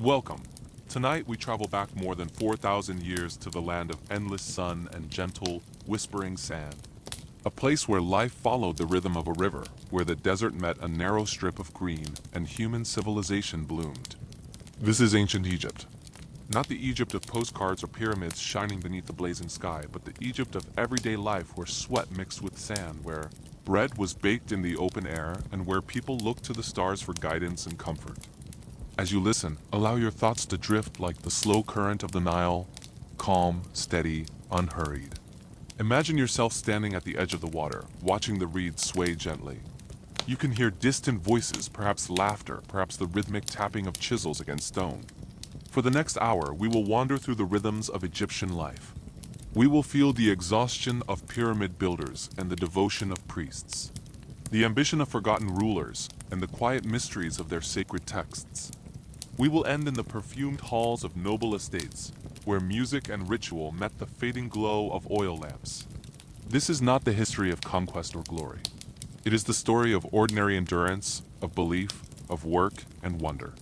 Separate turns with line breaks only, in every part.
Welcome. Tonight we travel back more than 4,000 years to the land of endless sun and gentle, whispering sand. A place where life followed the rhythm of a river, where the desert met a narrow strip of green and human civilization bloomed. This is ancient Egypt. Not the Egypt of postcards or pyramids shining beneath the blazing sky, but the Egypt of everyday life where sweat mixed with sand, where bread was baked in the open air, and where people looked to the stars for guidance and comfort. As you listen, allow your thoughts to drift like the slow current of the Nile, calm, steady, unhurried. Imagine yourself standing at the edge of the water, watching the reeds sway gently. You can hear distant voices, perhaps laughter, perhaps the rhythmic tapping of chisels against stone. For the next hour, we will wander through the rhythms of Egyptian life. We will feel the exhaustion of pyramid builders and the devotion of priests, the ambition of forgotten rulers, and the quiet mysteries of their sacred texts. We will end in the perfumed halls of noble estates, where music and ritual met the fading glow of oil lamps. This is not the history of conquest or glory. It is the story of ordinary endurance, of belief, of work, and wonder.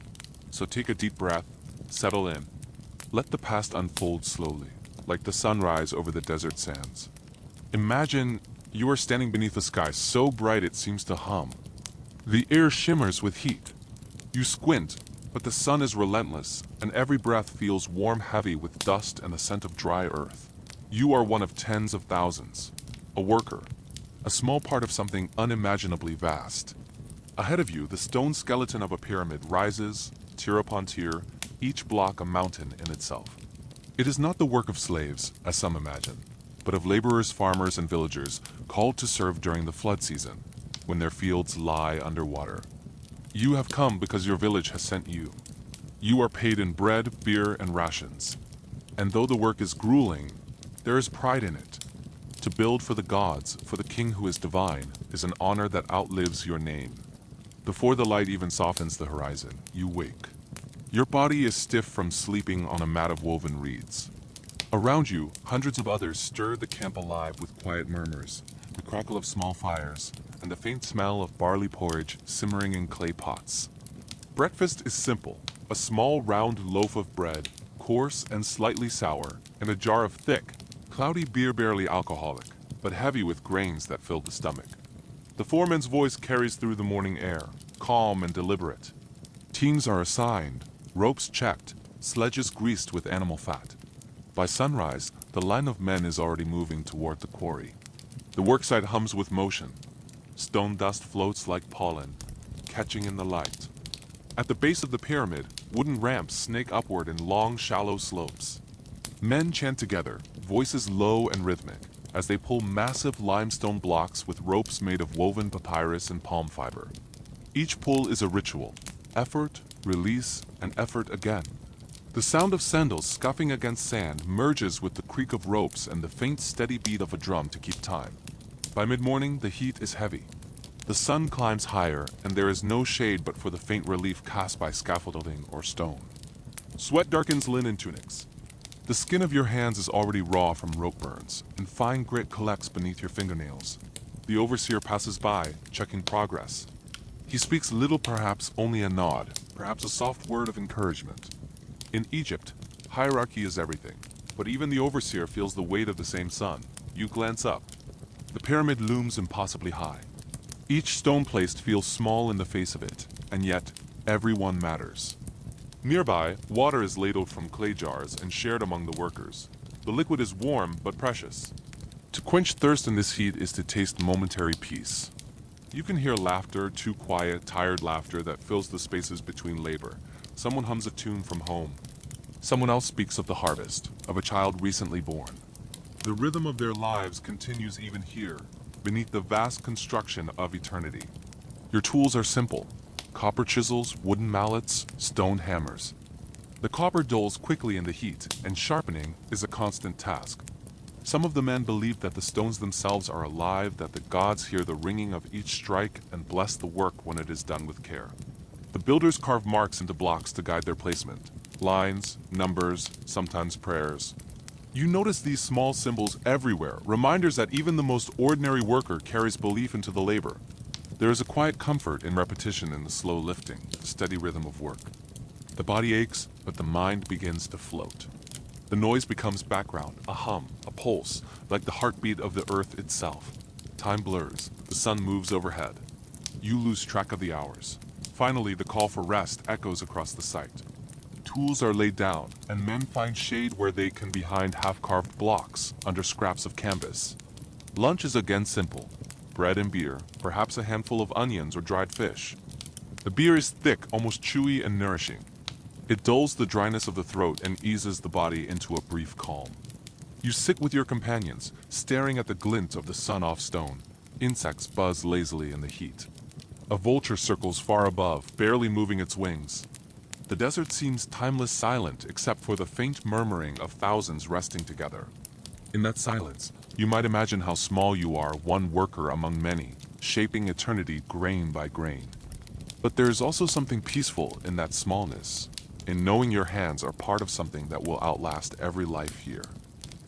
So take a deep breath, settle in. Let the past unfold slowly, like the sunrise over the desert sands. Imagine you are standing beneath a sky so bright it seems to hum. The air shimmers with heat. You squint, but the sun is relentless, and every breath feels warm, heavy with dust and the scent of dry earth. You are one of tens of thousands, a worker, a small part of something unimaginably vast. Ahead of you, the stone skeleton of a pyramid rises, tier upon tier, each block a mountain in itself. It is not the work of slaves, as some imagine, but of laborers, farmers, and villagers called to serve during the flood season, when their fields lie underwater. You have come because your village has sent you. You are paid in bread, beer, and rations. And though the work is grueling, there is pride in it. To build for the gods, for the king who is divine, is an honor that outlives your name. Before the light even softens the horizon, you wake. Your body is stiff from sleeping on a mat of woven reeds. Around you, hundreds of others stir the camp alive with quiet murmurs, the crackle of small fires, and the faint smell of barley porridge simmering in clay pots. Breakfast is simple: a small round loaf of bread, coarse and slightly sour, and a jar of thick, cloudy beer, barely alcoholic, but heavy with grains that fill the stomach. The foreman's voice carries through the morning air, calm and deliberate. Teams are assigned, ropes checked, sledges greased with animal fat. By sunrise, the line of men is already moving toward the quarry. The worksite hums with motion. Stone dust floats like pollen, catching in the light. At the base of the pyramid, wooden ramps snake upward in long, shallow slopes. Men chant together, voices low and rhythmic, as they pull massive limestone blocks with ropes made of woven papyrus and palm fiber. Each pull is a ritual: effort, release, and effort again. The sound of sandals scuffing against sand merges with the creak of ropes and the faint, steady beat of a drum to keep time. By mid-morning, the heat is heavy. The sun climbs higher, and there is no shade but for the faint relief cast by scaffolding or stone. Sweat darkens linen tunics. The skin of your hands is already raw from rope burns, and fine grit collects beneath your fingernails. The overseer passes by, checking progress. He speaks little, perhaps only a nod, perhaps a soft word of encouragement. In Egypt, hierarchy is everything, but even the overseer feels the weight of the same sun. You glance up. The pyramid looms impossibly high. Each stone placed feels small in the face of it, and yet everyone matters. Nearby, water is ladled from clay jars and shared among the workers. The liquid is warm but precious. To quench thirst in this heat is to taste momentary peace. You can hear laughter, too quiet, tired laughter that fills the spaces between labor. Someone hums a tune from home. Someone else speaks of the harvest, of a child recently born. The rhythm of their lives continues even here, beneath the vast construction of eternity. Your tools are simple: copper chisels, wooden mallets, stone hammers. The copper dulls quickly in the heat, and sharpening is a constant task. Some of the men believe that the stones themselves are alive, that the gods hear the ringing of each strike and bless the work when it is done with care. The builders carve marks into blocks to guide their placement: lines, numbers, sometimes prayers. You notice these small symbols everywhere, reminders that even the most ordinary worker carries belief into the labor. There is a quiet comfort in repetition in the slow lifting, the steady rhythm of work. The body aches, but the mind begins to float. The noise becomes background, a hum, a pulse, like the heartbeat of the earth itself. Time blurs, the sun moves overhead. You lose track of the hours. Finally, the call for rest echoes across the site. Tools are laid down, and men find shade where they can behind half-carved blocks under scraps of canvas. Lunch is again simple. Bread and beer, perhaps a handful of onions or dried fish. The beer is thick, almost chewy and nourishing. It dulls the dryness of the throat and eases the body into a brief calm. You sit with your companions, staring at the glint of the sun off stone. Insects buzz lazily in the heat. A vulture circles far above, barely moving its wings. The desert seems timeless silent except for the faint murmuring of thousands resting together. In that silence, you might imagine how small you are, one worker among many, shaping eternity grain by grain. But there is also something peaceful in that smallness, in knowing your hands are part of something that will outlast every life here.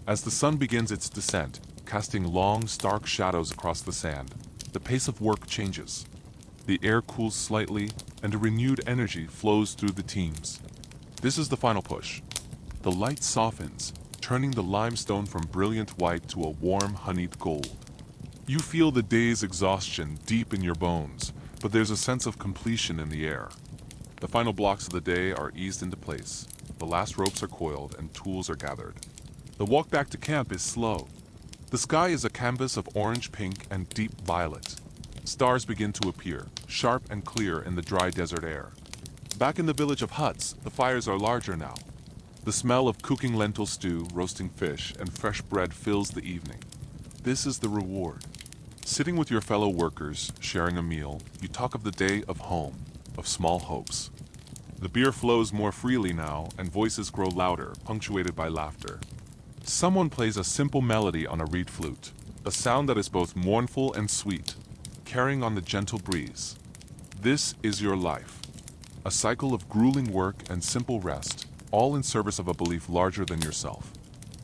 As the sun begins its descent, casting long, stark shadows across the sand, the pace of work changes. The air cools slightly, and a renewed energy flows through the teams. This is the final push. The light softens, turning the limestone from brilliant white to a warm, honeyed gold. You feel the day's exhaustion deep in your bones, but there's a sense of completion in the air. The final blocks of the day are eased into place. The last ropes are coiled and tools are gathered. The walk back to camp is slow. The sky is a canvas of orange, pink, and deep violet. Stars begin to appear, sharp and clear in the dry desert air. Back in the village of huts, the fires are larger now. The smell of cooking lentil stew, roasting fish, and fresh bread fills the evening. This is the reward. Sitting with your fellow workers, sharing a meal, you talk of the day, of home, of small hopes. The beer flows more freely now, and voices grow louder, punctuated by laughter. Someone plays a simple melody on a reed flute, a sound that is both mournful and sweet, carrying on the gentle breeze. This is your life, a cycle of grueling work and simple rest, all in service of a belief larger than yourself.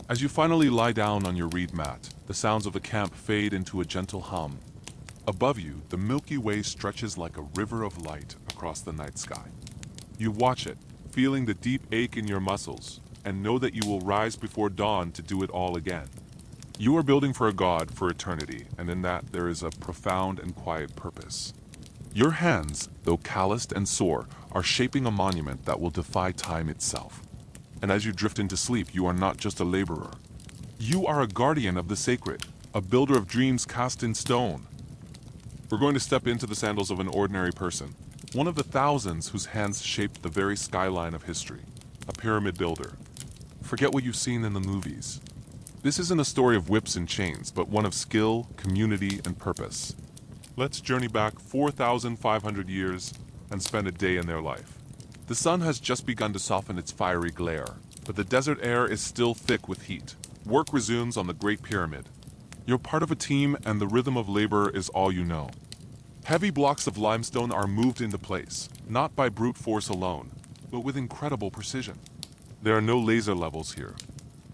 As you finally lie down on your reed mat, the sounds of the camp fade into a gentle hum. Above you, the Milky Way stretches like a river of light across the night sky. You watch it, feeling the deep ache in your muscles, and know that you will rise before dawn to do it all again. You are building for a god for eternity, and in that there is a profound and quiet purpose. Your hands, though calloused and sore, are shaping a monument that will defy time itself. And as you drift into sleep, you are not just a laborer. You are a guardian of the sacred, a builder of dreams cast in stone. We're going to step into the sandals of an ordinary person, one of the thousands whose hands shaped the very skyline of history, a pyramid builder. Forget what you've seen in the movies. This isn't a story of whips and chains, but one of skill, community, and purpose. Let's journey back 4,500 years and spend a day in their life. The sun has just begun to soften its fiery glare, but the desert air is still thick with heat. Work resumes on the Great Pyramid. You're part of a team, and the rhythm of labor is all you know. Heavy blocks of limestone are moved into place, not by brute force alone, but with incredible precision. There are no laser levels here.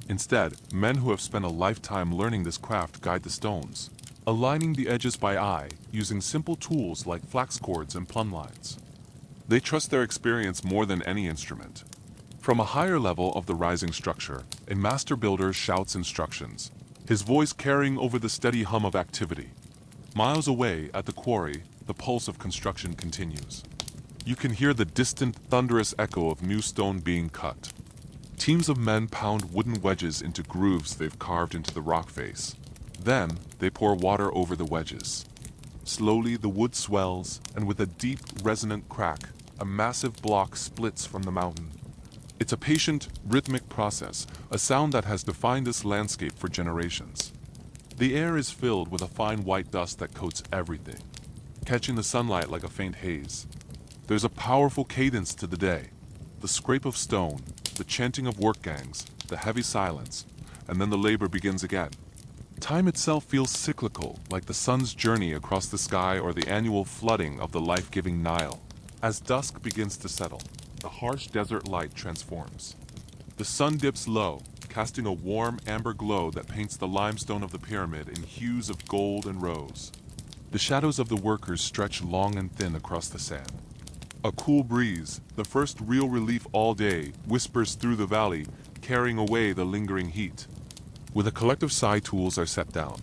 Instead, men who have spent a lifetime learning this craft guide the stones, aligning the edges by eye, using simple tools like flax cords and plumb lines. They trust their experience more than any instrument. From a higher level of the rising structure, a master builder shouts instructions, his voice carrying over the steady hum of activity. Miles away, at the quarry, the pulse of construction continues. You can hear the distant, thunderous echo of new stone being cut. Teams of men pound wooden wedges into grooves they've carved into the rock face. Then, they pour water over the wedges. Slowly, the wood swells, and with a deep, resonant crack, a massive block splits from the mountain. It's a patient, rhythmic process, a sound that has defined this landscape for generations. The air is filled with a fine white dust that coats everything, catching the sunlight like a faint haze. There's a powerful cadence to the day. The scrape of stone, the chanting of work gangs, the heavy silence, and then the labor begins again. Time itself feels cyclical, like the sun's journey across the sky or the annual flooding of the life-giving Nile. As dusk begins to settle, the harsh desert light transforms. The sun dips low, casting a warm amber glow that paints the limestone of the pyramid in hues of gold and rose. The shadows of the workers stretch long and thin across the sand. A cool breeze, the first real relief all day, whispers through the valley, carrying away the lingering heat. With a collective sigh, tools are set down.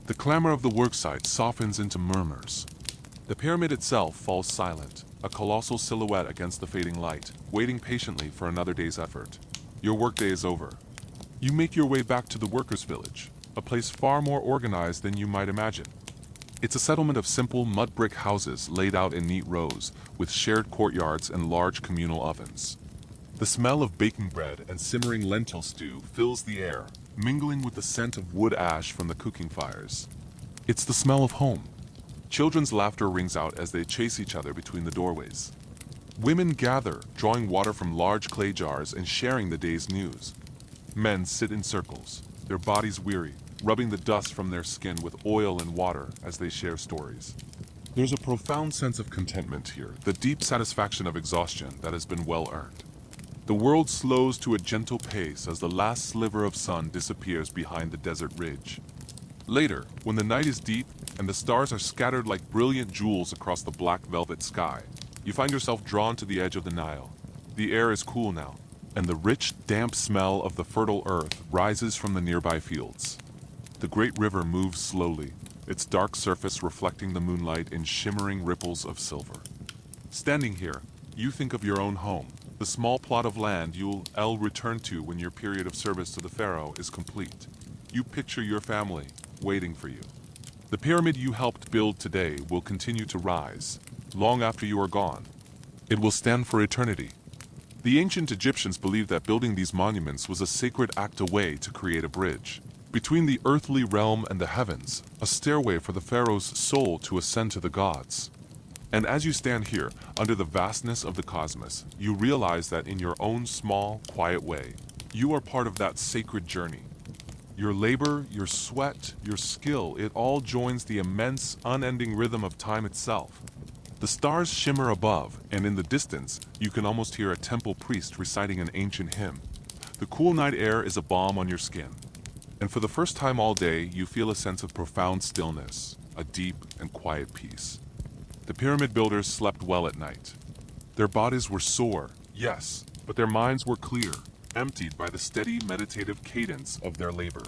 The clamor of the worksite softens into murmurs. The pyramid itself falls silent, a colossal silhouette against the fading light, waiting patiently for another day's effort. Your workday is over. You make your way back to the workers' village, a place far more organized than you might imagine. It's a settlement of simple mud brick houses laid out in neat rows, with shared courtyards and large communal ovens. The smell of baking bread and simmering lentil stew fills the air, mingling with the scent of wood ash from the cooking fires. It's the smell of home. Children's laughter rings out as they chase each other between the doorways. Women gather, drawing water from large clay jars and sharing the day's news. Men sit in circles, their bodies weary, rubbing the dust from their skin with oil and water as they share stories. There's a profound sense of contentment here, the deep satisfaction of exhaustion that has been well earned. The world slows to a gentle pace as the last sliver of sun disappears behind the desert ridge. Later, when the night is deep and the stars are scattered like brilliant jewels across the black velvet sky, you find yourself drawn to the edge of the Nile. The air is cool now, and the rich, damp smell of the fertile earth rises from the nearby fields. The great river moves slowly, its dark surface reflecting the moonlight in shimmering ripples of silver. Standing here, you think of your own home, the small plot of land you'll return to when your period of service to the pharaoh is complete. You picture your family waiting for you. The pyramid you helped build today will continue to rise, long after you are gone. It will stand for eternity. The ancient Egyptians believed that building these monuments was a sacred act, a way to create a bridge between the earthly realm and the heavens, a stairway for the pharaoh's soul to ascend to the gods. And as you stand here, under the vastness of the cosmos, you realize that in your own small, quiet way, you are part of that sacred journey. Your labor, your sweat, your skill, it all joins the immense, unending rhythm of time itself. The stars shimmer above, and in the distance, you can almost hear a temple priest reciting an ancient hymn. The cool night air is a balm on your skin. And for the first time all day, you feel a sense of profound stillness, a deep and quiet peace. The pyramid builders slept well at night. Their bodies were sore, yes, but their minds were clear, emptied by the steady meditative cadence of their labor.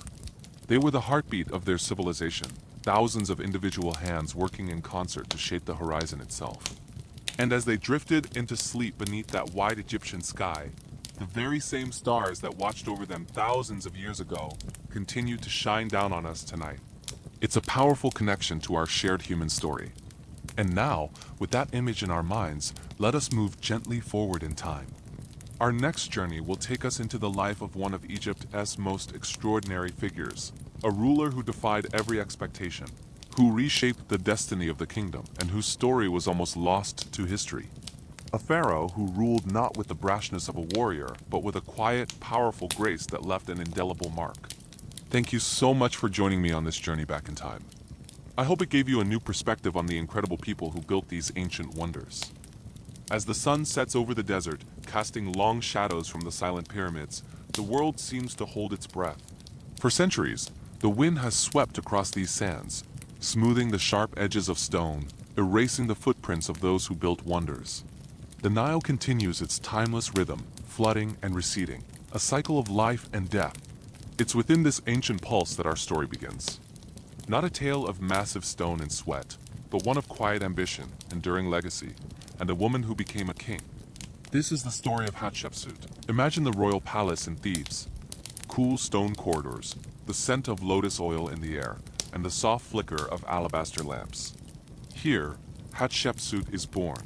They were the heartbeat of their civilization, thousands of individual hands working in concert to shape the horizon itself. And as they drifted into sleep beneath that wide Egyptian sky, the very same stars that watched over them thousands of years ago continue to shine down on us tonight. It's a powerful connection to our shared human story. And now, with that image in our minds, let us move gently forward in time. Our next journey will take us into the life of one of Egypt's most extraordinary figures, a ruler who defied every expectation, who reshaped the destiny of the kingdom, and whose story was almost lost to history. A pharaoh who ruled not with the brashness of a warrior, but with a quiet, powerful grace that left an indelible mark. Thank you so much for joining me on this journey back in time. I hope it gave you a new perspective on the incredible people who built these ancient wonders. As the sun sets over the desert, casting long shadows from the silent pyramids, the world seems to hold its breath. For centuries, the wind has swept across these sands, smoothing the sharp edges of stone, erasing the footprints of those who built wonders. The Nile continues its timeless rhythm, flooding and receding, a cycle of life and death. It's within this ancient pulse that our story begins. Not a tale of massive stone and sweat, but one of quiet ambition, enduring legacy, and a woman who became a king. This is the story of Hatshepsut. Imagine the royal palace in Thebes. Cool stone corridors, the scent of lotus oil in the air, and the soft flicker of alabaster lamps. Here, Hatshepsut is born,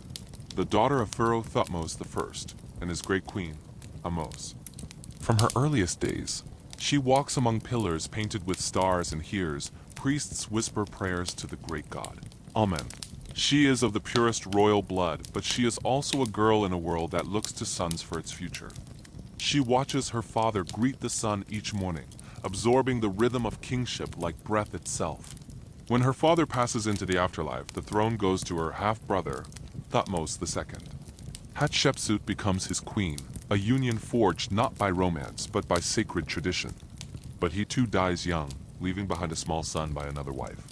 the daughter of Pharaoh Thutmose I and his great queen, Ahmose. From her earliest days, she walks among pillars painted with stars and hears priests whisper prayers to the great god. Amen. She is of the purest royal blood, but she is also a girl in a world that looks to suns for its future. She watches her father greet the sun each morning, absorbing the rhythm of kingship like breath itself. When her father passes into the afterlife, the throne goes to her half-brother, Thutmose II. Hatshepsut becomes his queen, a union forged not by romance, but by sacred tradition. But he too dies young, leaving behind a small son by another wife.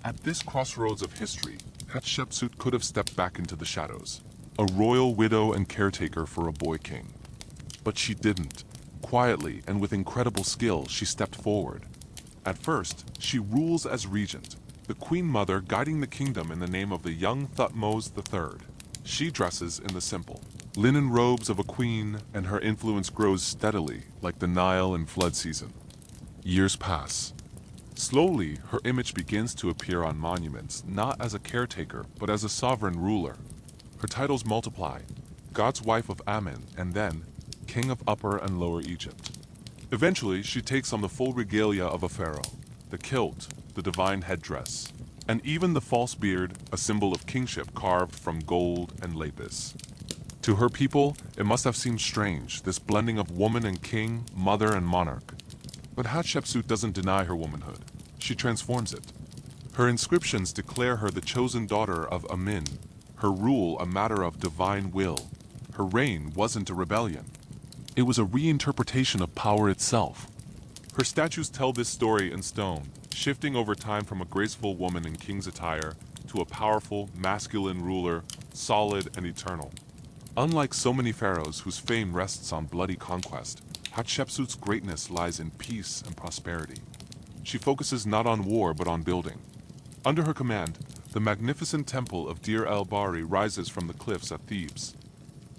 At this crossroads of history, Hatshepsut could have stepped back into the shadows. a royal widow and caretaker for a boy king. But she didn't. Quietly and with incredible skill, she stepped forward. At first, she rules as regent, the queen mother guiding the kingdom in the name of the young Thutmose III. She dresses in the simple linen robes of a queen, and her influence grows steadily, like the Nile in flood season. Years pass. Slowly, her image begins to appear on monuments, not as a caretaker, but as a sovereign ruler. Her titles multiply: God's wife of Ammon, and then King of Upper and Lower Egypt. Eventually, she takes on the full regalia of a pharaoh: the kilt, the divine headdress, and even the false beard, a symbol of kingship carved from gold and lapis. To her people, it must have seemed strange, this blending of woman and king, mother and monarch. But Hatshepsut doesn't deny her womanhood. She transforms it. Her inscriptions declare her the chosen daughter of Amin, her rule a matter of divine will. Her reign wasn't a rebellion. It was a reinterpretation of power itself. Her statues tell this story in stone, shifting over time from a graceful woman in king's attire to a powerful, masculine ruler, solid and eternal. Unlike so many pharaohs whose fame rests on bloody conquest, Hatshepsut's greatness lies in peace and prosperity. She focuses not on war but on building. Under her command, the magnificent temple of Deir el-Bahari rises from the cliffs at Thebes.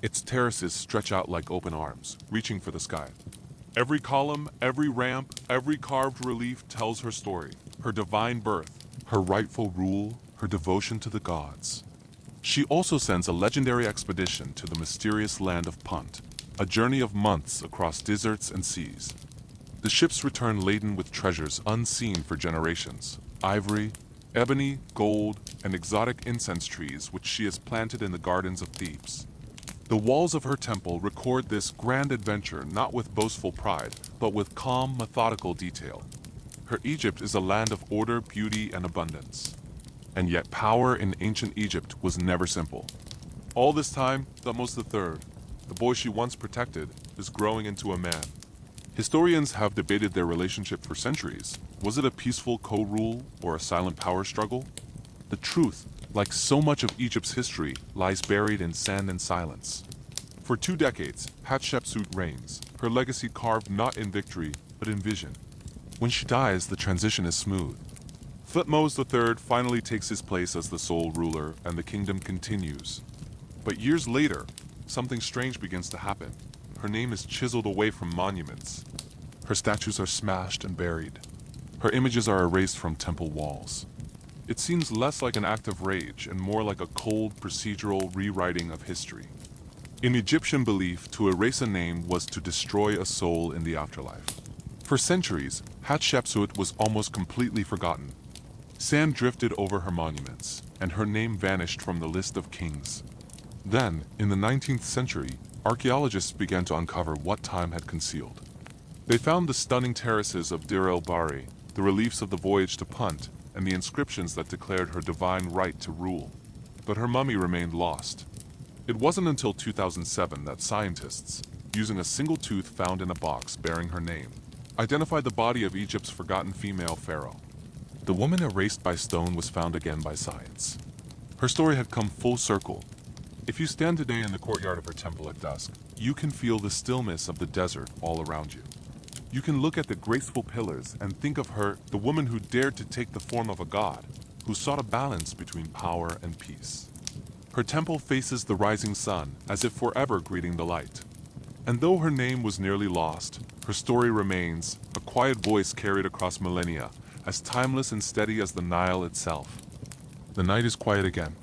Its terraces stretch out like open arms, reaching for the sky. Every column, every ramp, every carved relief tells her story, her divine birth, her rightful rule, her devotion to the gods. She also sends a legendary expedition to the mysterious land of Punt, a journey of months across deserts and seas. The ships return laden with treasures unseen for generations: ivory, ebony, gold, and exotic incense trees which she has planted in the gardens of Thebes. The walls of her temple record this grand adventure not with boastful pride, but with calm, methodical detail. Her Egypt is a land of order, beauty, and abundance. And yet power in ancient Egypt was never simple. All this time, Thutmose III, the boy she once protected, is growing into a man. Historians have debated their relationship for centuries. Was it a peaceful co-rule or a silent power struggle? The truth, like so much of Egypt's history, lies buried in sand and silence. For 2 decades, Hatshepsut reigns, her legacy carved not in victory, but in vision. When she dies, the transition is smooth. Thutmose III finally takes his place as the sole ruler, and the kingdom continues. But years later, something strange begins to happen. Her name is chiseled away from monuments. Her statues are smashed and buried. Her images are erased from temple walls. It seems less like an act of rage and more like a cold, procedural rewriting of history. In Egyptian belief, to erase a name was to destroy a soul in the afterlife. For centuries, Hatshepsut was almost completely forgotten. Sand drifted over her monuments, and her name vanished from the list of kings. Then, in the 19th century, archaeologists began to uncover what time had concealed. They found the stunning terraces of Deir el-Bahari, the reliefs of the voyage to Punt, and the inscriptions that declared her divine right to rule. But her mummy remained lost. It wasn't until 2007 that scientists, using a single tooth found in a box bearing her name, identified the body of Egypt's forgotten female pharaoh. The woman erased by stone was found again by science. Her story had come full circle. If you stand today in the courtyard of her temple at dusk, you can feel the stillness of the desert all around you. You can look at the graceful pillars and think of her, the woman who dared to take the form of a god, who sought a balance between power and peace. Her temple faces the rising sun, as if forever greeting the light. And though her name was nearly lost, her story remains, a quiet voice carried across millennia, as timeless and steady as the Nile itself. The night is quiet again.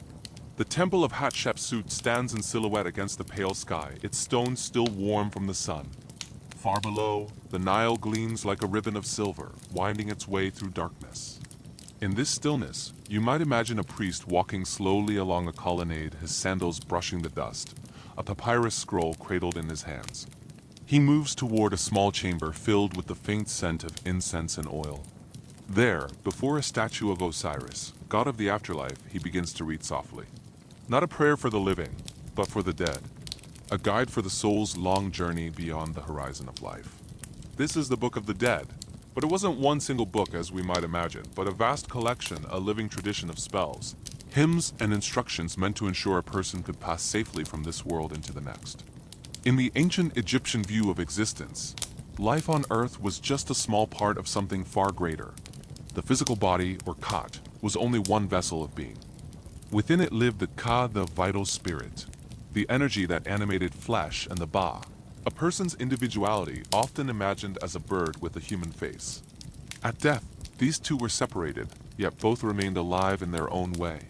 The temple of Hatshepsut stands in silhouette against the pale sky, its stones still warm from the sun. Far below, the Nile gleams like a ribbon of silver, winding its way through darkness. In this stillness, you might imagine a priest walking slowly along a colonnade, his sandals brushing the dust, a papyrus scroll cradled in his hands. He moves toward a small chamber filled with the faint scent of incense and oil. There, before a statue of Osiris, god of the afterlife, he begins to read softly. Not a prayer for the living, but for the dead. A guide for the soul's long journey beyond the horizon of life. This is the Book of the Dead, but it wasn't one single book as we might imagine, but a vast collection, a living tradition of spells. hymns and instructions meant to ensure a person could pass safely from this world into the next. In the ancient Egyptian view of existence, life on earth was just a small part of something far greater. The physical body, or Khat, was only one vessel of being. Within it lived the Ka, the vital spirit, the energy that animated flesh, and the Ba, a person's individuality often imagined as a bird with a human face. At death, these two were separated, yet both remained alive in their own way.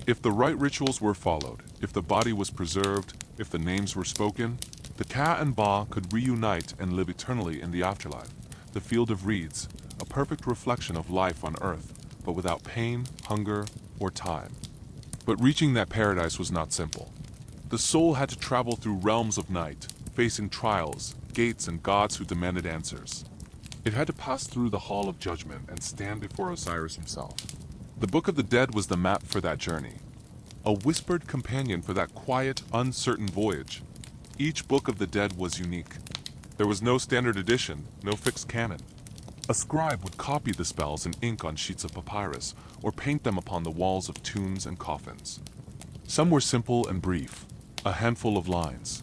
If the right rituals were followed, if the body was preserved, if the names were spoken, the Ka and Ba could reunite and live eternally in the afterlife, the field of reeds, a perfect reflection of life on earth, but without pain, hunger, or time. But reaching that paradise was not simple. The soul had to travel through realms of night, facing trials, gates, and gods who demanded answers. It had to pass through the Hall of Judgment and stand before Osiris himself. The Book of the Dead was the map for that journey, a whispered companion for that quiet, uncertain voyage. Each Book of the Dead was unique. There was no standard edition, no fixed canon. A scribe would copy the spells in ink on sheets of papyrus or paint them upon the walls of tombs and coffins. Some were simple and brief, a handful of lines.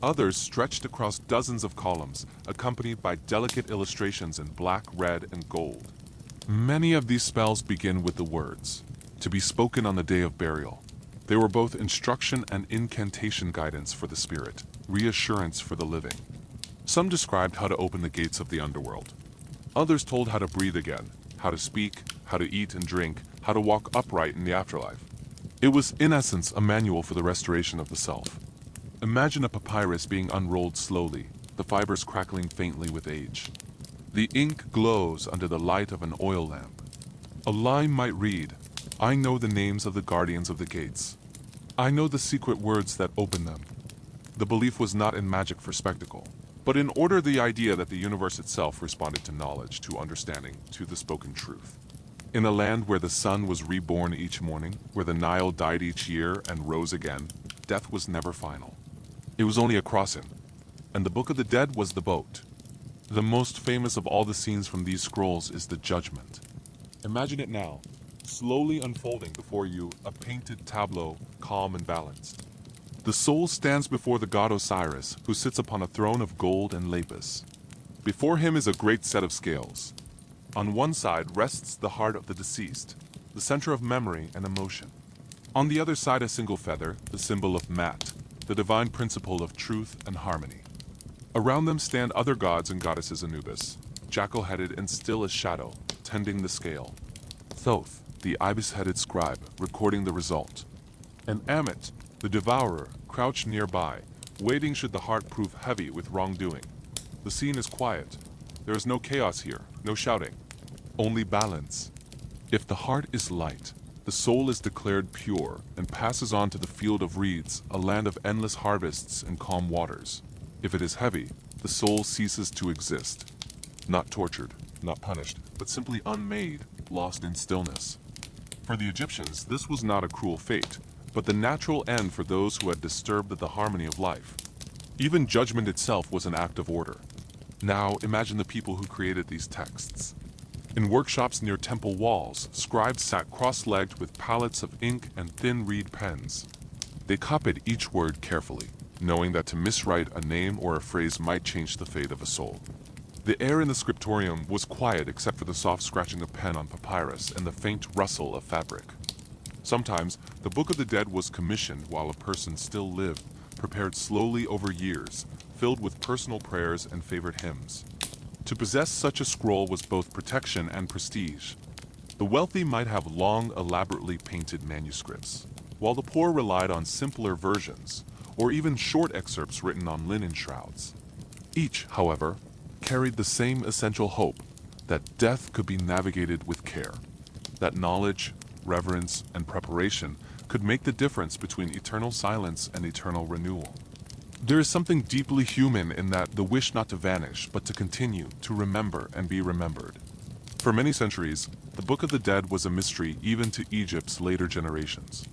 Others stretched across dozens of columns, accompanied by delicate illustrations in black, red, and gold. Many of these spells begin with the words, "to be spoken on the day of burial." They were both instruction and incantation guidance for the spirit, reassurance for the living. Some described how to open the gates of the underworld. Others told how to breathe again, how to speak, how to eat and drink, how to walk upright in the afterlife. It was, in essence, a manual for the restoration of the self. Imagine a papyrus being unrolled slowly, the fibers crackling faintly with age. The ink glows under the light of an oil lamp. A line might read, "I know the names of the guardians of the gates. I know the secret words that open them." The belief was not in magic for spectacle, but in order the idea that the universe itself responded to knowledge, to understanding, to the spoken truth. In a land where the sun was reborn each morning, where the Nile died each year and rose again, death was never final. It was only a crossing, and the Book of the Dead was the boat. The most famous of all the scenes from these scrolls is the Judgment. Imagine it now, slowly unfolding before you, a painted tableau, calm and balanced. The soul stands before the god Osiris, who sits upon a throne of gold and lapis. Before him is a great set of scales. On one side rests the heart of the deceased, the center of memory and emotion. On the other side a single feather, the symbol of Mat, the divine principle of truth and harmony. Around them stand other gods and goddesses Anubis, jackal-headed and still as shadow, tending the scale. Thoth, the ibis-headed scribe, recording the result. And Ammit, the devourer, crouched nearby, waiting should the heart prove heavy with wrongdoing. The scene is quiet. There is no chaos here, no shouting, only balance. If the heart is light, the soul is declared pure and passes on to the field of reeds, a land of endless harvests and calm waters. If it is heavy, the soul ceases to exist. Not tortured, not punished, but simply unmade, lost in stillness. For the Egyptians, this was not a cruel fate, but the natural end for those who had disturbed the harmony of life. Even judgment itself was an act of order. Now imagine the people who created these texts. In workshops near temple walls, scribes sat cross-legged with palettes of ink and thin reed pens. They copied each word carefully, knowing that to miswrite a name or a phrase might change the fate of a soul. The air in the scriptorium was quiet except for the soft scratching of pen on papyrus and the faint rustle of fabric. Sometimes, the Book of the Dead was commissioned while a person still lived, prepared slowly over years, filled with personal prayers and favorite hymns. To possess such a scroll was both protection and prestige. The wealthy might have long, elaborately painted manuscripts, while the poor relied on simpler versions, or even short excerpts written on linen shrouds. Each, however, carried the same essential hope, that death could be navigated with care, that knowledge, reverence, and preparation could make the difference between eternal silence and eternal renewal. There is something deeply human in that the wish not to vanish, but to continue, to remember and be remembered. For many centuries, the Book of the Dead was a mystery even to Egypt's later generations.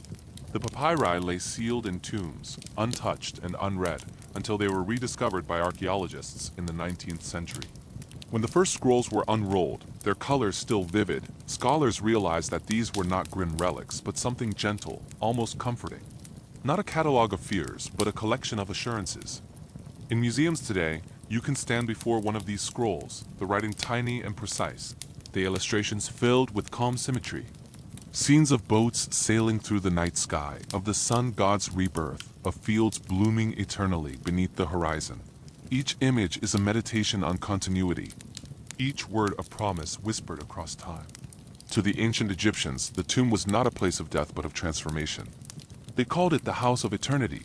The papyri lay sealed in tombs, untouched and unread, until they were rediscovered by archaeologists in the 19th century. When the first scrolls were unrolled, their colors still vivid, scholars realized that these were not grim relics, but something gentle, almost comforting. Not a catalog of fears, but a collection of assurances. In museums today, you can stand before one of these scrolls, the writing tiny and precise, the illustrations filled with calm symmetry. Scenes of boats sailing through the night sky, of the sun god's rebirth, of fields blooming eternally beneath the horizon. Each image is a meditation on continuity, each word a promise whispered across time. To the ancient Egyptians, the tomb was not a place of death but of transformation. They called it the house of eternity.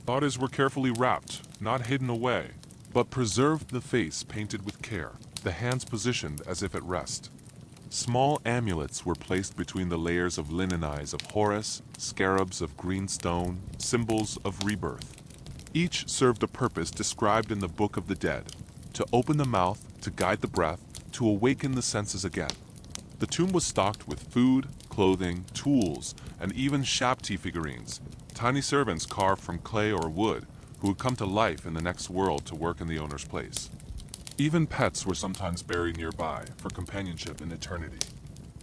Bodies were carefully wrapped, not hidden away, but preserved, the face painted with care, the hands positioned as if at rest. Small amulets were placed between the layers of linen eyes of Horus, scarabs of green stone, symbols of rebirth. Each served a purpose described in the Book of the Dead, to open the mouth, to guide the breath, to awaken the senses again. The tomb was stocked with food, clothing, tools, and even Shabti figurines, tiny servants carved from clay or wood, who would come to life in the next world to work in the owner's place. Even pets were sometimes buried nearby for companionship in eternity.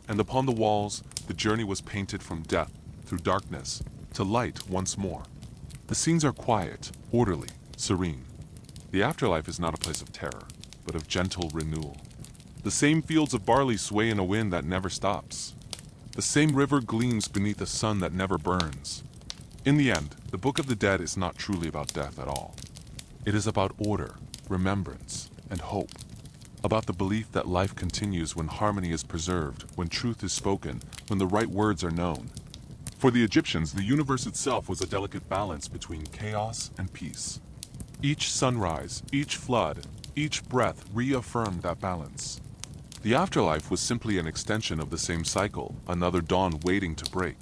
And upon the walls, the journey was painted from death, through darkness, to light once more. The scenes are quiet, orderly, serene. The afterlife is not a place of terror, but of gentle renewal. The same fields of barley sway in a wind that never stops. The same river gleams beneath a sun that never burns. In the end, the Book of the Dead is not truly about death at all. It is about order, remembrance, and hope. About the belief that life continues when harmony is preserved, when truth is spoken, when the right words are known. For the Egyptians, the universe itself was a delicate balance between chaos and peace. Each sunrise, each flood, each breath reaffirmed that balance. The afterlife was simply an extension of the same cycle, another dawn waiting to break.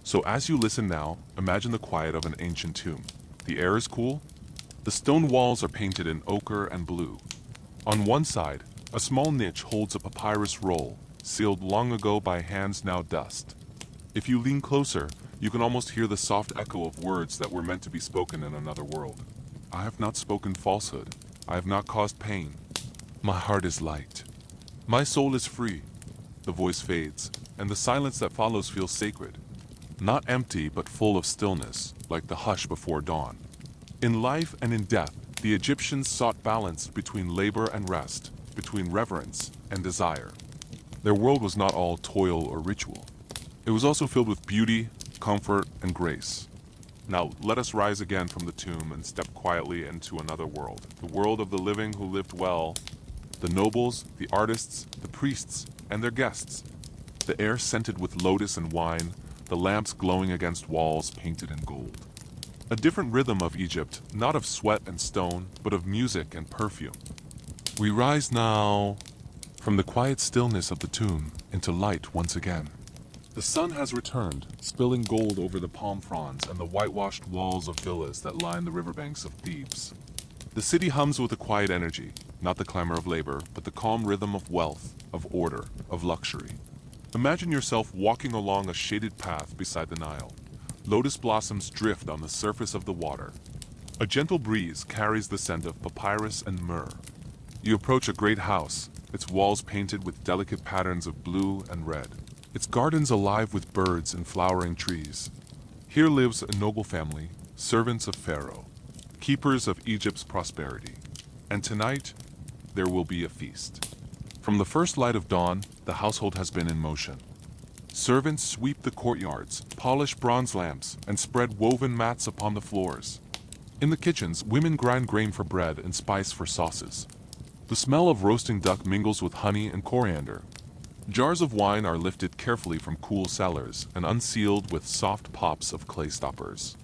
So as you listen now, imagine the quiet of an ancient tomb. The air is cool. The stone walls are painted in ochre and blue. On one side, a small niche holds a papyrus roll, sealed long ago by hands now dust. If you lean closer, you can almost hear the soft echo of words that were meant to be spoken in another world. I have not spoken falsehood. I have not caused pain. My heart is light. My soul is free. The voice fades, and the silence that follows feels sacred. Not empty, but full of stillness, like the hush before dawn. In life and in death, the Egyptians sought balance between labor and rest, between reverence and desire. Their world was not all toil or ritual. It was also filled with beauty, comfort, and grace. Now, let us rise again from the tomb and step quietly into another world, the world of the living who lived well, the nobles, the artists, the priests, and their guests. The air scented with lotus and wine, the lamps glowing against walls painted in gold. A different rhythm of Egypt, not of sweat and stone, but of music and perfume. We rise now from the quiet stillness of the tomb into light once again. The sun has returned, spilling gold over the palm fronds and the whitewashed walls of villas that line the riverbanks of Thebes. The city hums with a quiet energy, not the clamor of labor, but the calm rhythm of wealth, of order, of luxury. Imagine yourself walking along a shaded path beside the Nile. Lotus blossoms drift on the surface of the water. A gentle breeze carries the scent of papyrus and myrrh. You approach a great house, its walls painted with delicate patterns of blue and red. Its gardens alive with birds and flowering trees. Here lives a noble family, servants of Pharaoh, keepers of Egypt's prosperity. And tonight, there will be a feast. From the first light of dawn, the household has been in motion. Servants sweep the courtyards, polish bronze lamps, and spread woven mats upon the floors. In the kitchens, women grind grain for bread and spice for sauces. The smell of roasting duck mingles with honey and coriander. Jars of wine are lifted carefully from cool cellars and unsealed with soft pops of clay stoppers.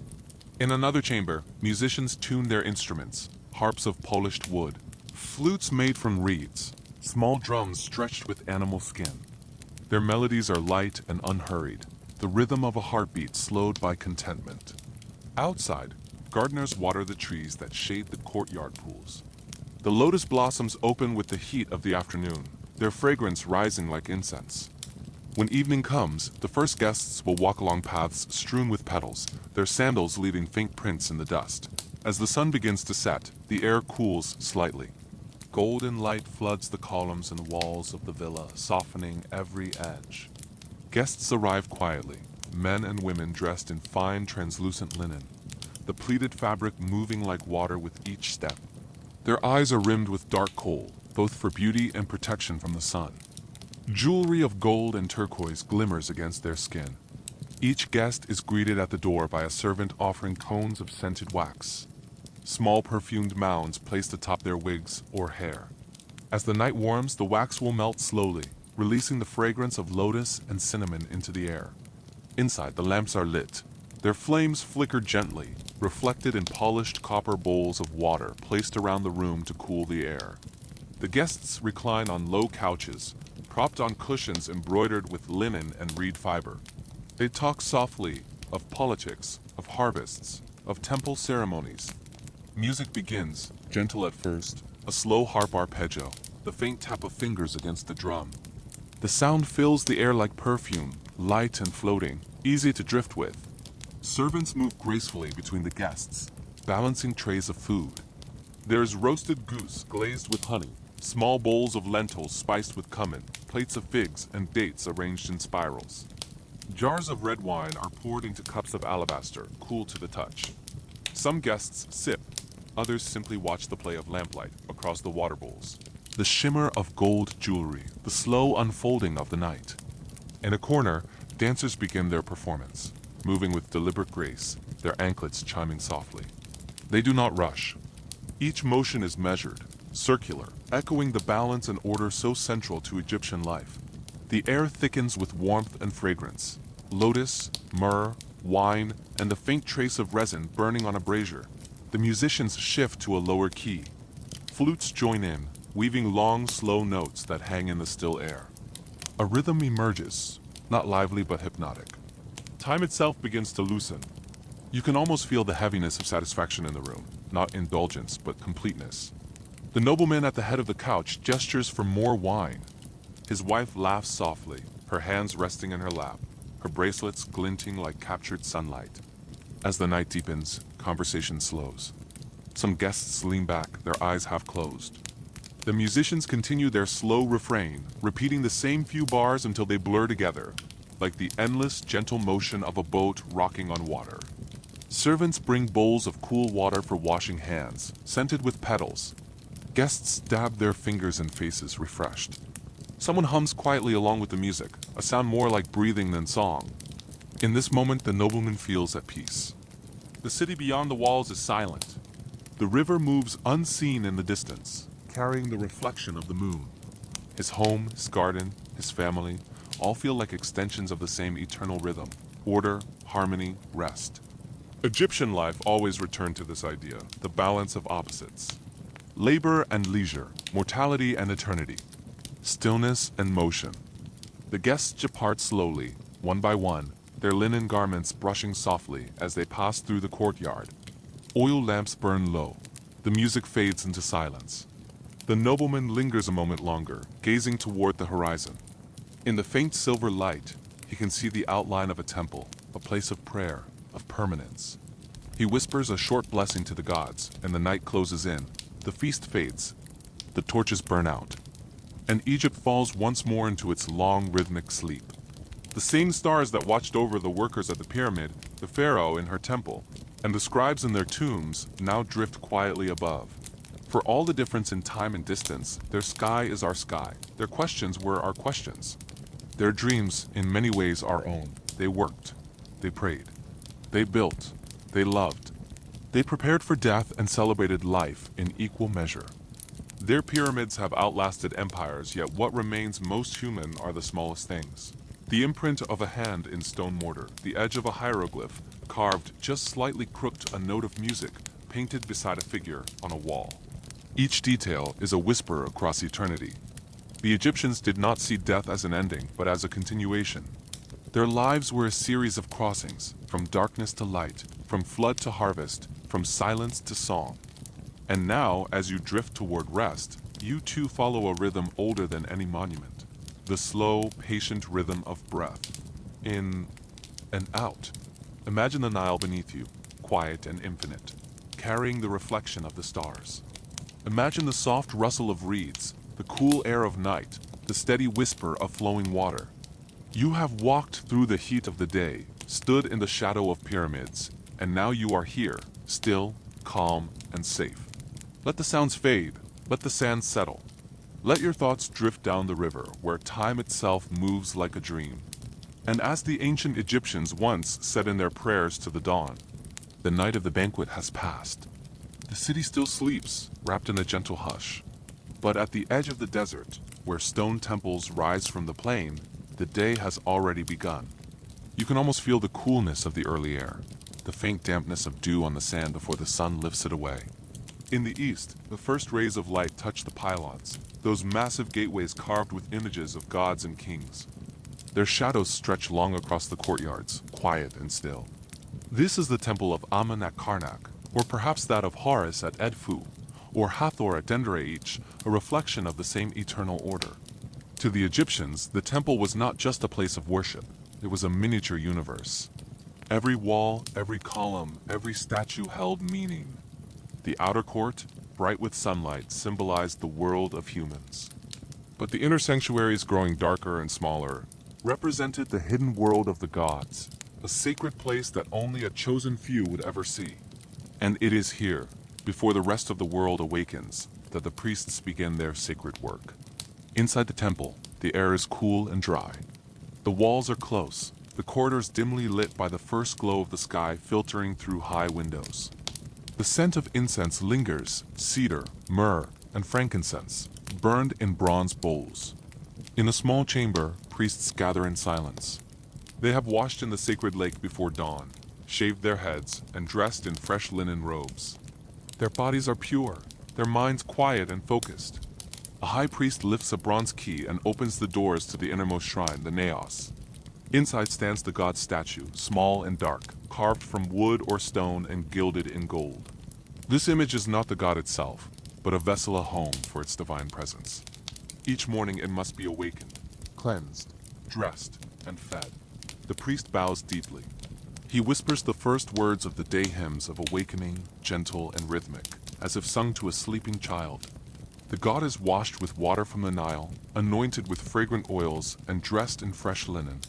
In another chamber, musicians tune their instruments, harps of polished wood, flutes made from reeds, small drums stretched with animal skin. Their melodies are light and unhurried, the rhythm of a heartbeat slowed by contentment. Outside, gardeners water the trees that shade the courtyard pools. The lotus blossoms open with the heat of the afternoon, their fragrance rising like incense. When evening comes, the first guests will walk along paths strewn with petals, their sandals leaving faint prints in the dust. As the sun begins to set, the air cools slightly. Golden light floods the columns and walls of the villa, softening every edge. Guests arrive quietly, men and women dressed in fine translucent linen, the pleated fabric moving like water with each step. Their eyes are rimmed with dark kohl, both for beauty and protection from the sun. Jewelry of gold and turquoise glimmers against their skin. Each guest is greeted at the door by a servant offering cones of scented wax. Small perfumed mounds placed atop their wigs or hair. As the night warms, the wax will melt slowly, releasing the fragrance of lotus and cinnamon into the air. Inside, the lamps are lit. Their flames flicker gently, reflected in polished copper bowls of water placed around the room to cool the air. The guests recline on low couches, propped on cushions embroidered with linen and reed fiber. They talk softly of politics, of harvests, of temple ceremonies. Music begins, gentle at first, a slow harp arpeggio, the faint tap of fingers against the drum. The sound fills the air like perfume, light and floating, easy to drift with. Servants move gracefully between the guests, balancing trays of food. There is roasted goose glazed with honey, small bowls of lentils spiced with cumin, plates of figs and dates arranged in spirals. Jars of red wine are poured into cups of alabaster, cool to the touch. Some guests sip, others simply watch the play of lamplight across the water bowls. The shimmer of gold jewelry, the slow unfolding of the night. In a corner, dancers begin their performance, moving with deliberate grace, their anklets chiming softly. They do not rush. Each motion is measured, circular, echoing the balance and order so central to Egyptian life. The air thickens with warmth and fragrance. Lotus, myrrh, wine, and the faint trace of resin burning on a brazier. The musicians shift to a lower key. Flutes join in, weaving long, slow notes that hang in the still air. A rhythm emerges, not lively but hypnotic. Time itself begins to loosen. You can almost feel the heaviness of satisfaction in the room, not indulgence but completeness. The nobleman at the head of the couch gestures for more wine. His wife laughs softly, her hands resting in her lap, her bracelets glinting like captured sunlight. As the night deepens, conversation slows. Some guests lean back, their eyes half closed. The musicians continue their slow refrain, repeating the same few bars until they blur together, like the endless, gentle motion of a boat rocking on water. Servants bring bowls of cool water for washing hands, scented with petals. Guests dab their fingers and faces refreshed. Someone hums quietly along with the music, a sound more like breathing than song. In this moment, the nobleman feels at peace. The city beyond the walls is silent. The river moves unseen in the distance, carrying the reflection of the moon. His home, his garden, his family, all feel like extensions of the same eternal rhythm: order, harmony, rest. Egyptian life always returned to this idea, the balance of opposites. Labor and leisure, mortality and eternity, stillness and motion. The guests depart slowly, one by one, their linen garments brushing softly as they pass through the courtyard. Oil lamps burn low. The music fades into silence. The nobleman lingers a moment longer, gazing toward the horizon. In the faint silver light, he can see the outline of a temple, a place of prayer, of permanence. He whispers a short blessing to the gods, and the night closes in. The feast fades. The torches burn out. And Egypt falls once more into its long rhythmic sleep. The same stars that watched over the workers at the pyramid, the pharaoh in her temple, and the scribes in their tombs now drift quietly above. For all the difference in time and distance, their sky is our sky. Their questions were our questions. Their dreams, in many ways, our own. They worked. They prayed. They built. They loved. They prepared for death and celebrated life in equal measure. Their pyramids have outlasted empires, yet what remains most human are the smallest things. The imprint of a hand in stone mortar, the edge of a hieroglyph, carved just slightly crooked, a note of music, painted beside a figure on a wall. Each detail is a whisper across eternity. The Egyptians did not see death as an ending, but as a continuation. Their lives were a series of crossings, from darkness to light, from flood to harvest, from silence to song. And now, as you drift toward rest, you too follow a rhythm older than any monument. The slow, patient rhythm of breath. In and out. Imagine the Nile beneath you, quiet and infinite, carrying the reflection of the stars. Imagine the soft rustle of reeds, the cool air of night, the steady whisper of flowing water. You have walked through the heat of the day, stood in the shadow of pyramids, and now you are here, still, calm, and safe. Let the sounds fade, let the sand settle. Let your thoughts drift down the river, where time itself moves like a dream. And as the ancient Egyptians once said in their prayers to the dawn, the night of the banquet has passed. The city still sleeps, wrapped in a gentle hush. But at the edge of the desert, where stone temples rise from the plain, the day has already begun. You can almost feel the coolness of the early air, the faint dampness of dew on the sand before the sun lifts it away. In the east, the first rays of light touch the pylons, those massive gateways carved with images of gods and kings. Their shadows stretch long across the courtyards, quiet and still. This is the temple of Amun at Karnak, or perhaps that of Horus at Edfu, or Hathor at Denderah, a reflection of the same eternal order. To the Egyptians, the temple was not just a place of worship, it was a miniature universe. Every wall, every column, every statue held meaning. The outer court, bright with sunlight, symbolized the world of humans. But the inner sanctuaries, growing darker and smaller, represented the hidden world of the gods, a sacred place that only a chosen few would ever see. And it is here, before the rest of the world awakens, that the priests begin their sacred work. Inside the temple, the air is cool and dry. The walls are close, the corridors dimly lit by the first glow of the sky filtering through high windows. The scent of incense lingers, cedar, myrrh, and frankincense, burned in bronze bowls. In a small chamber, priests gather in silence. They have washed in the sacred lake before dawn, shaved their heads, and dressed in fresh linen robes. Their bodies are pure, their minds quiet and focused. A high priest lifts a bronze key and opens the doors to the innermost shrine, the naos. Inside stands the god's statue, small and dark, carved from wood or stone and gilded in gold. This image is not the god itself, but a vessel, a home for its divine presence. Each morning it must be awakened, cleansed, dressed, and fed. The priest bows deeply. He whispers the first words of the day hymns of awakening, gentle and rhythmic, as if sung to a sleeping child. The god is washed with water from the Nile, anointed with fragrant oils, and dressed in fresh linen.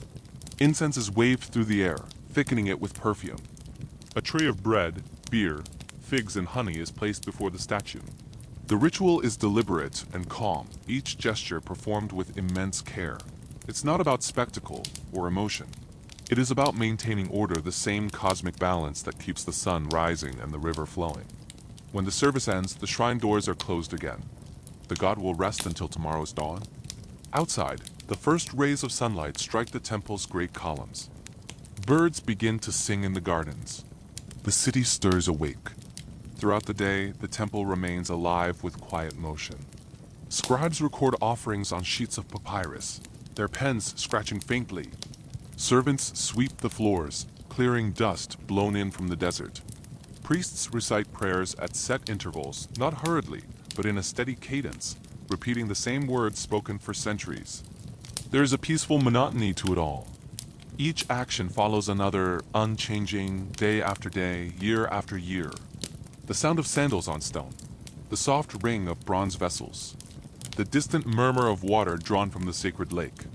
Incense is waved through the air, thickening it with perfume. A tray of bread, beer, figs, and honey is placed before the statue. The ritual is deliberate and calm, each gesture performed with immense care. It's not about spectacle or emotion. It is about maintaining order, the same cosmic balance that keeps the sun rising and the river flowing. When the service ends, the shrine doors are closed again. The god will rest until tomorrow's dawn. Outside, the first rays of sunlight strike the temple's great columns. Birds begin to sing in the gardens. The city stirs awake. Throughout the day, the temple remains alive with quiet motion. Scribes record offerings on sheets of papyrus, their pens scratching faintly. Servants sweep the floors, clearing dust blown in from the desert. Priests recite prayers at set intervals, not hurriedly, but in a steady cadence, repeating the same words spoken for centuries. There is a peaceful monotony to it all. Each action follows another, unchanging, day after day, year after year. The sound of sandals on stone, the soft ring of bronze vessels, the distant murmur of water drawn from the sacred lake.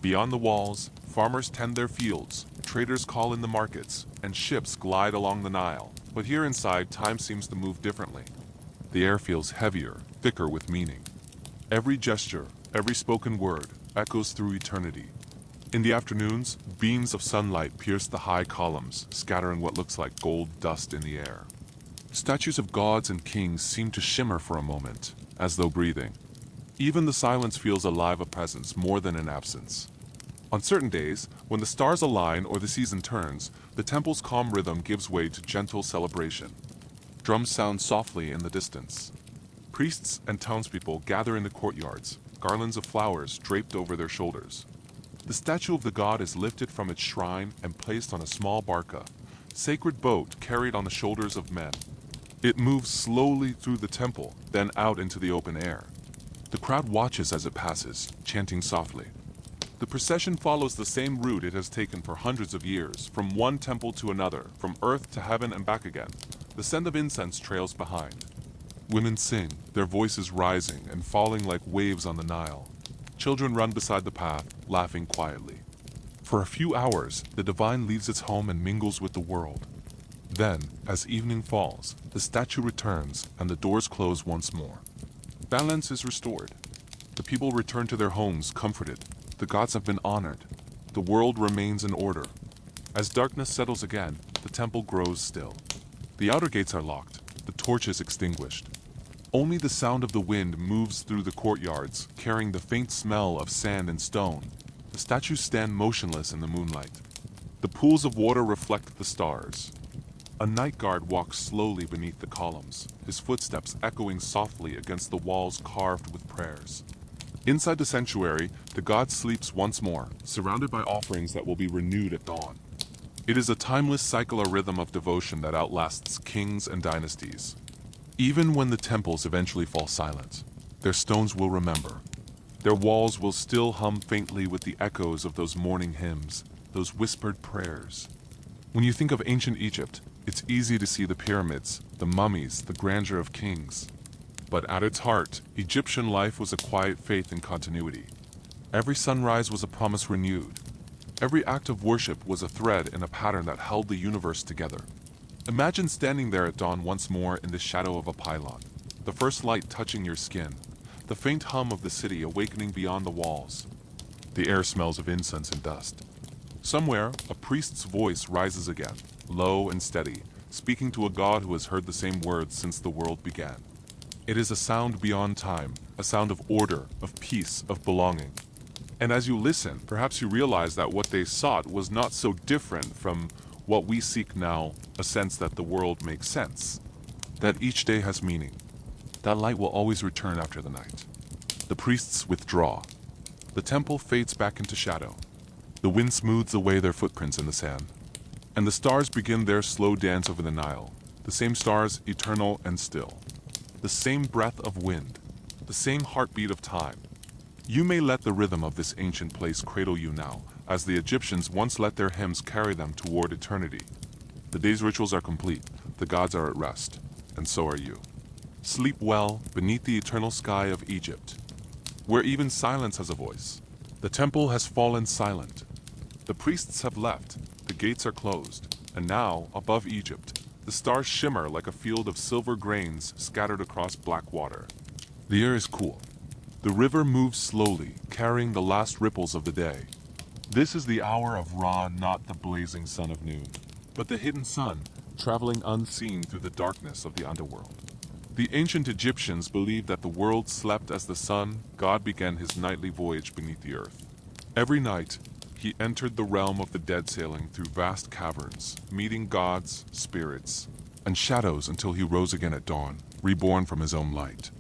Beyond the walls, farmers tend their fields, traders call in the markets, and ships glide along the Nile. But here inside, time seems to move differently. The air feels heavier, thicker with meaning. Every gesture, every spoken word, echoes through eternity. In the afternoons, beams of sunlight pierce the high columns, scattering what looks like gold dust in the air. Statues of gods and kings seem to shimmer for a moment, as though breathing. Even the silence feels alive, a presence more than an absence. On certain days, when the stars align or the season turns, the temple's calm rhythm gives way to gentle celebration. Drums sound softly in the distance. Priests and townspeople gather in the courtyards, garlands of flowers draped over their shoulders. The statue of the god is lifted from its shrine and placed on a small barca, sacred boat carried on the shoulders of men. It moves slowly through the temple, then out into the open air. The crowd watches as it passes, chanting softly. The procession follows the same route it has taken for hundreds of years, from one temple to another, from earth to heaven and back again. The scent of incense trails behind. Women sing, their voices rising and falling like waves on the Nile. Children run beside the path, laughing quietly. For a few hours, the divine leaves its home and mingles with the world. Then, as evening falls, the statue returns and the doors close once more. Balance is restored. The people return to their homes comforted. The gods have been honored. The world remains in order. As darkness settles again, the temple grows still. The outer gates are locked, the torches extinguished. Only the sound of the wind moves through the courtyards, carrying the faint smell of sand and stone. The statues stand motionless in the moonlight. The pools of water reflect the stars. A night guard walks slowly beneath the columns, his footsteps echoing softly against the walls carved with prayers. Inside the sanctuary, the god sleeps once more, surrounded by offerings that will be renewed at dawn. It is a timeless cycle, a rhythm of devotion that outlasts kings and dynasties. Even when the temples eventually fall silent, their stones will remember. Their walls will still hum faintly with the echoes of those morning hymns, those whispered prayers. When you think of ancient Egypt, it's easy to see the pyramids, the mummies, the grandeur of kings. But at its heart, Egyptian life was a quiet faith in continuity. Every sunrise was a promise renewed. Every act of worship was a thread in a pattern that held the universe together. Imagine standing there at dawn once more in the shadow of a pylon, the first light touching your skin, the faint hum of the city awakening beyond the walls. The air smells of incense and dust. Somewhere, a priest's voice rises again, low and steady, speaking to a God who has heard the same words since the world began. It is a sound beyond time, a sound of order, of peace, of belonging. And as you listen, perhaps you realize that what they sought was not so different from what we seek now, a sense that the world makes sense, that each day has meaning. That light will always return after the night. The priests withdraw. The temple fades back into shadow. The wind smooths away their footprints in the sand. And the stars begin their slow dance over the Nile, the same stars eternal and still. The same breath of wind, the same heartbeat of time. You may let the rhythm of this ancient place cradle you now, as the Egyptians once let their hymns carry them toward eternity. The day's rituals are complete, the gods are at rest, and so are you. Sleep well beneath the eternal sky of Egypt, where even silence has a voice. The temple has fallen silent. The priests have left, the gates are closed, and now, above Egypt, the stars shimmer like a field of silver grains scattered across black water. The air is cool. The river moves slowly, carrying the last ripples of the day. This is the hour of Ra, not the blazing sun of noon, but the hidden sun, traveling unseen through the darkness of the underworld. The ancient Egyptians believed that the world slept as the sun, God began his nightly voyage beneath the earth. Every night, he entered the realm of the dead, sailing through vast caverns, meeting gods, spirits, and shadows until he rose again at dawn, reborn from his own light.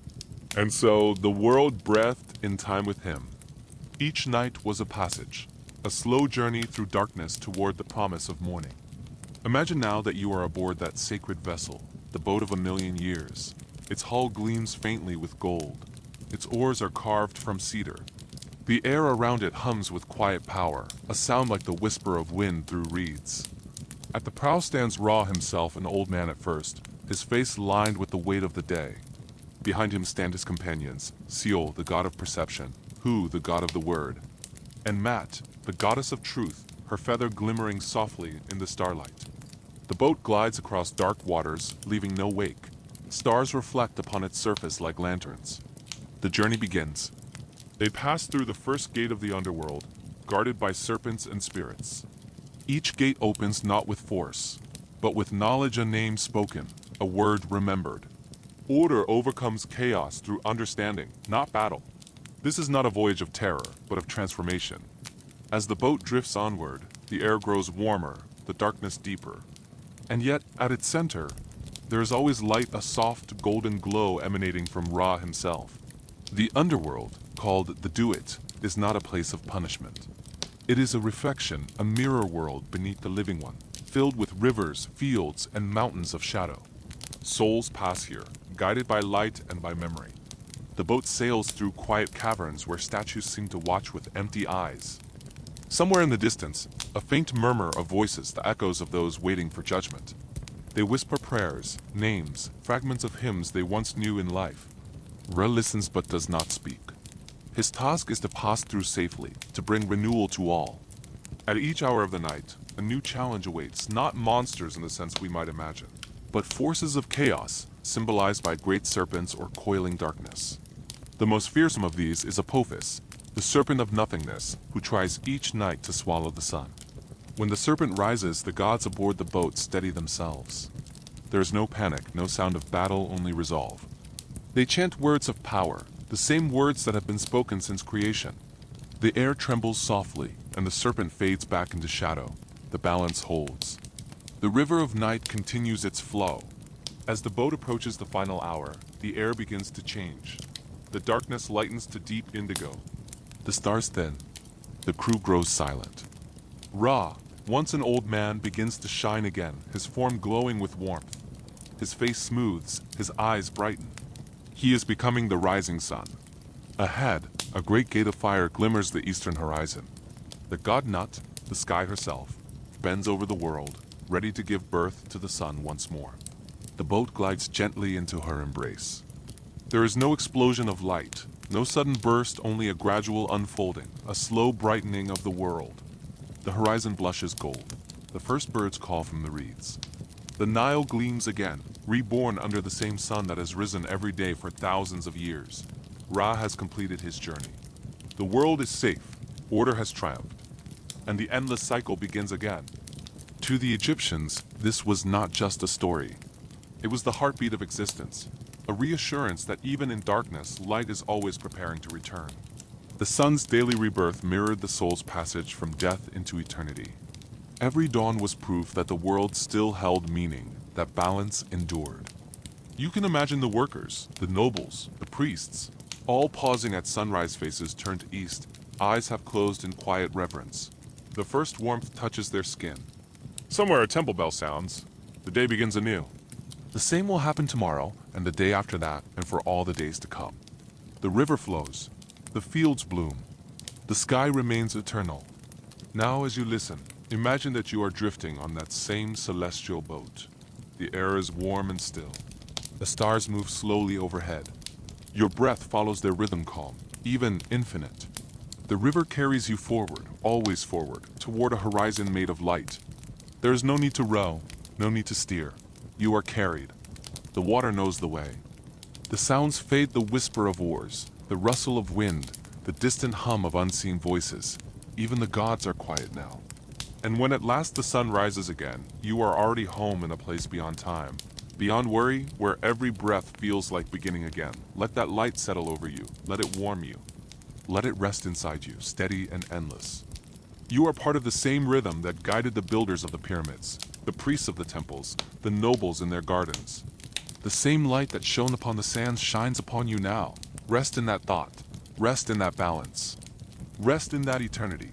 And so the world breathed in time with him. Each night was a passage, a slow journey through darkness toward the promise of morning. Imagine now that you are aboard that sacred vessel, the boat of 1,000,000 years. Its hull gleams faintly with gold. Its oars are carved from cedar. The air around it hums with quiet power, a sound like the whisper of wind through reeds. At the prow stands Ra himself, an old man at first, his face lined with the weight of the day. Behind him stand his companions, Seol, the god of perception, Hu, the god of the word, and Mat, the goddess of truth, her feather glimmering softly in the starlight. The boat glides across dark waters, leaving no wake. Stars reflect upon its surface like lanterns. The journey begins. They pass through the first gate of the underworld, guarded by serpents and spirits. Each gate opens not with force, but with knowledge, a name spoken, a word remembered. Order overcomes chaos through understanding, not battle. This is not a voyage of terror, but of transformation. As the boat drifts onward, the air grows warmer, the darkness deeper. And yet, at its center, there is always light, a soft, golden glow emanating from Ra himself. The underworld, called the Duat, is not a place of punishment. It is a reflection, a mirror world beneath the living one, filled with rivers, fields, and mountains of shadow. Souls pass here, guided by light and by memory. The boat sails through quiet caverns where statues seem to watch with empty eyes. Somewhere in the distance, a faint murmur of voices, the echoes of those waiting for judgment. They whisper prayers, names, fragments of hymns they once knew in life. Ra listens but does not speak. His task is to pass through safely, to bring renewal to all. At each hour of the night, a new challenge awaits, not monsters in the sense we might imagine, but forces of chaos, symbolized by great serpents or coiling darkness. The most fearsome of these is Apophis, the serpent of nothingness, who tries each night to swallow the sun. When the serpent rises, the gods aboard the boat steady themselves. There is no panic, no sound of battle, only resolve. They chant words of power, the same words that have been spoken since creation. The air trembles softly, and the serpent fades back into shadow. The balance holds. The river of night continues its flow. As the boat approaches the final hour, the air begins to change. The darkness lightens to deep indigo. The stars thin. The crew grows silent. Ra, once an old man, begins to shine again, his form glowing with warmth. His face smooths, his eyes brighten. He is becoming the rising sun. Ahead, a great gate of fire glimmers the eastern horizon. The god Nut, the sky herself, bends over the world, ready to give birth to the sun once more. The boat glides gently into her embrace. There is no explosion of light, no sudden burst, only a gradual unfolding, a slow brightening of the world. The horizon blushes gold. The first birds call from the reeds. The Nile gleams again, reborn under the same sun that has risen every day for thousands of years. Ra has completed his journey. The world is safe, order has triumphed, and the endless cycle begins again. To the Egyptians, this was not just a story. It was the heartbeat of existence, a reassurance that even in darkness, light is always preparing to return. The sun's daily rebirth mirrored the soul's passage from death into eternity. Every dawn was proof that the world still held meaning, that balance endured. You can imagine the workers, the nobles, the priests, all pausing at sunrise, faces turned east, eyes half closed in quiet reverence. The first warmth touches their skin. Somewhere a temple bell sounds. The day begins anew. The same will happen tomorrow, and the day after that, and for all the days to come. The river flows. The fields bloom. The sky remains eternal. Now as you listen, imagine that you are drifting on that same celestial boat. The air is warm and still. The stars move slowly overhead. Your breath follows their rhythm, calm, even infinite. The river carries you forward, always forward, toward a horizon made of light. There is no need to row, no need to steer. You are carried. The water knows the way. The sounds fade, the whisper of oars, the rustle of wind, the distant hum of unseen voices. Even the gods are quiet now. And when at last the sun rises again, you are already home in a place beyond time, beyond worry, where every breath feels like beginning again. Let that light settle over you. Let it warm you. Let it rest inside you, steady and endless. You are part of the same rhythm that guided the builders of the pyramids, the priests of the temples, the nobles in their gardens. The same light that shone upon the sands shines upon you now. Rest in that thought. Rest in that balance. Rest in that eternity.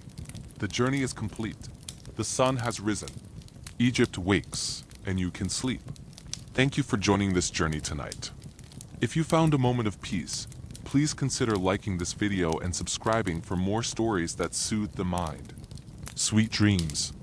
The journey is complete. The sun has risen. Egypt wakes, and you can sleep. Thank you for joining this journey tonight. If you found a moment of peace, please consider liking this video and subscribing for more stories that soothe the mind. Sweet dreams.